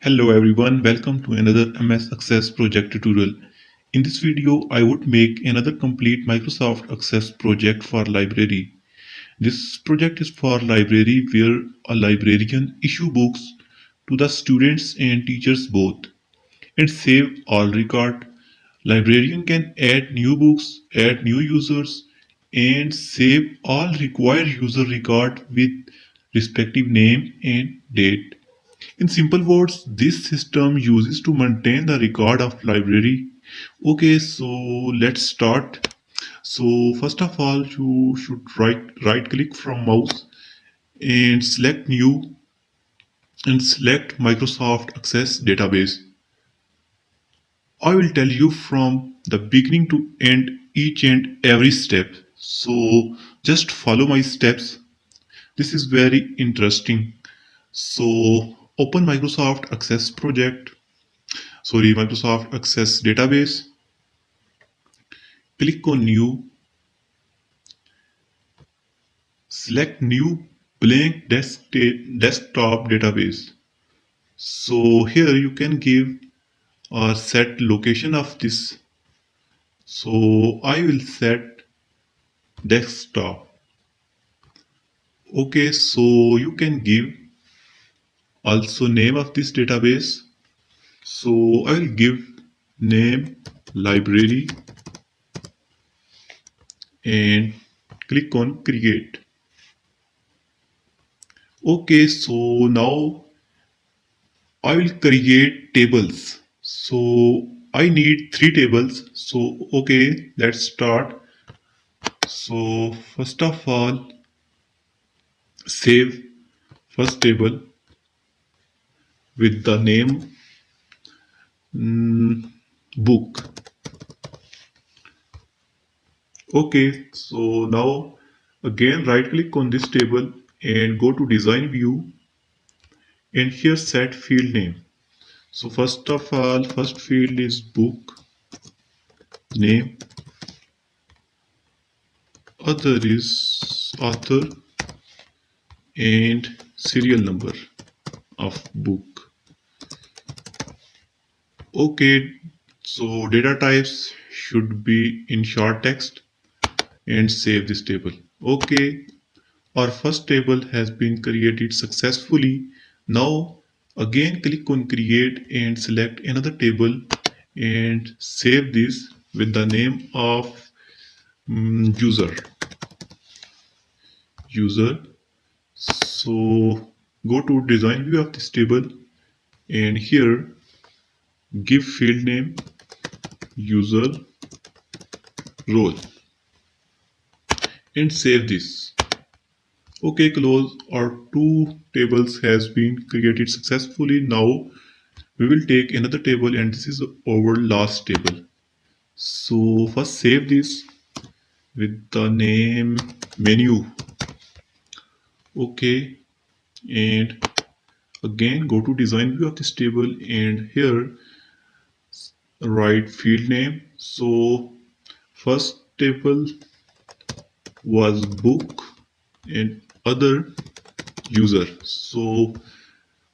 Hello everyone, welcome to another MS Access project tutorial. In this video, I would make another complete Microsoft Access project for library. This project is for library where a librarian issue books to the students and teachers both and save all record. Librarian can add new books, add new users and save all required user record with respective name and date. In simple words, this system uses to maintain the record of library. Okay, so let's start. So first of all, you should right click from mouse and select new and select Microsoft Access Database. I will tell you from the beginning to end each and every step. So just follow my steps. This is very interesting. So open Microsoft Access Database. Click on New, select New blank desktop database. So here you can give or set location of this. So I will set desktop. Okay, so you can give also name of this database. So I will give name library and click on create. Okay, so now I will create tables. So I need three tables. So okay, let's start. So first of all, save first table with the name book. Okay, so now again right click on this table and go to design view and here set field name. So first of all, first field is book name, other is author and serial number of book. Okay, so data types should be in short text and save this table. Okay, our first table has been created successfully. Now again click on create and select another table and save this with the name of user. So go to design view of this table and here give field name user role and save this. Okay, close. Our two tables has been created successfully. Now we will take another table and this is our last table. So first save this with the name menu. Okay, and again go to design view of this table and here write field name. So first table was book and other user. So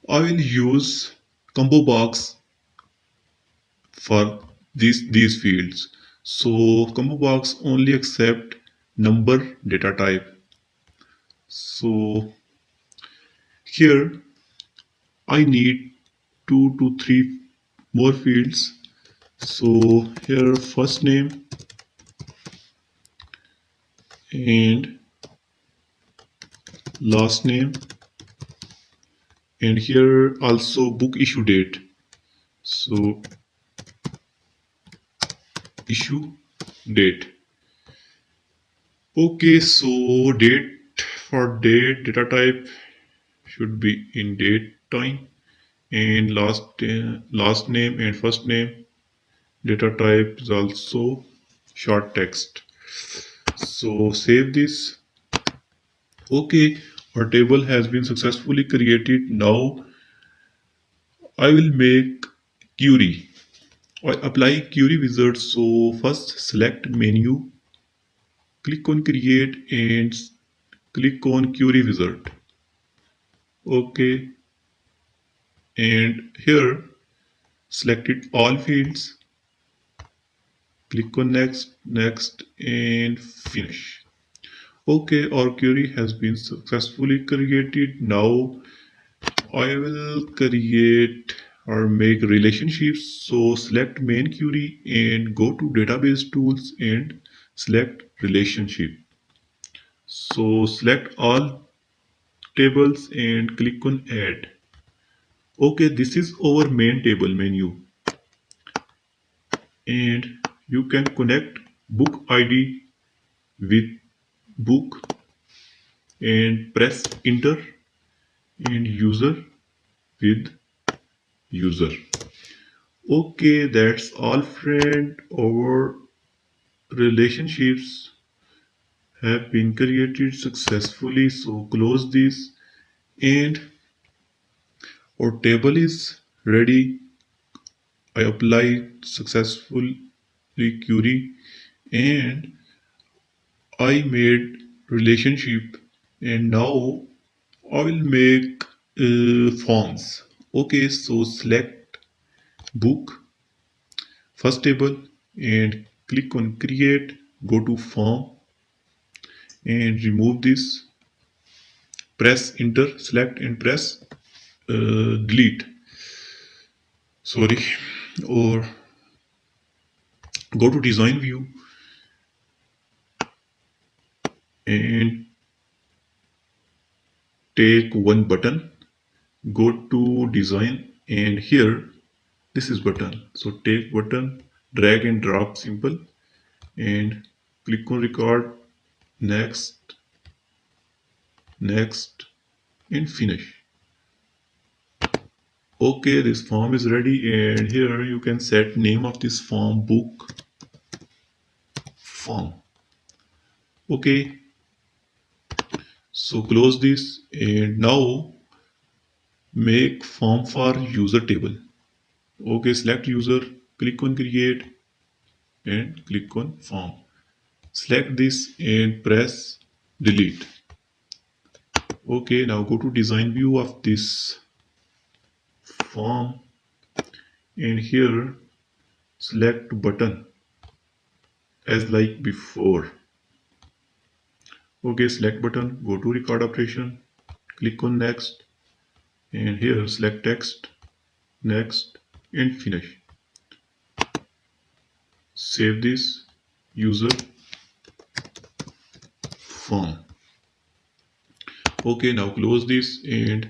I will use combo box for these fields. So combo box only accept number data type. So here I need two to three more fields. So here first name and last name and here also book issue date. So issue date. Okay, so date for date data type should be in date time and last name and first name data type is also short text. So save this. Okay, our table has been successfully created. Now I will make query. I apply query wizard. So first select menu, click on create and click on query wizard. Okay, and here select it all fields, click on next, next, and finish. Okay, our query has been successfully created. Now I will create or make relationships. So select main query and go to database tools and select relationship. So select all tables and click on add. Okay, this is our main table menu and you can connect book ID with book and press enter and user with user. Okay, that's all friend. Our relationships have been created successfully. So close this and our table is ready. I apply successfully query and I made relationship and now I will make forms. Okay, so select book first table and click on create, go to form and remove this, press enter, select and press delete, sorry, or go to design view and take one button, go to design and here this is button, so take button, drag and drop simple and click on record, next, next and finish. Okay, this form is ready and here you can set name of this form book form. Okay, so close this and now make form for user table. Okay, select user, click on create and click on form. Select this and press delete. Okay, now go to design view of this form and here select button as like before. Okay, select button, go to record operation, click on next and here select text, next and finish. Save this user form. Okay, now close this and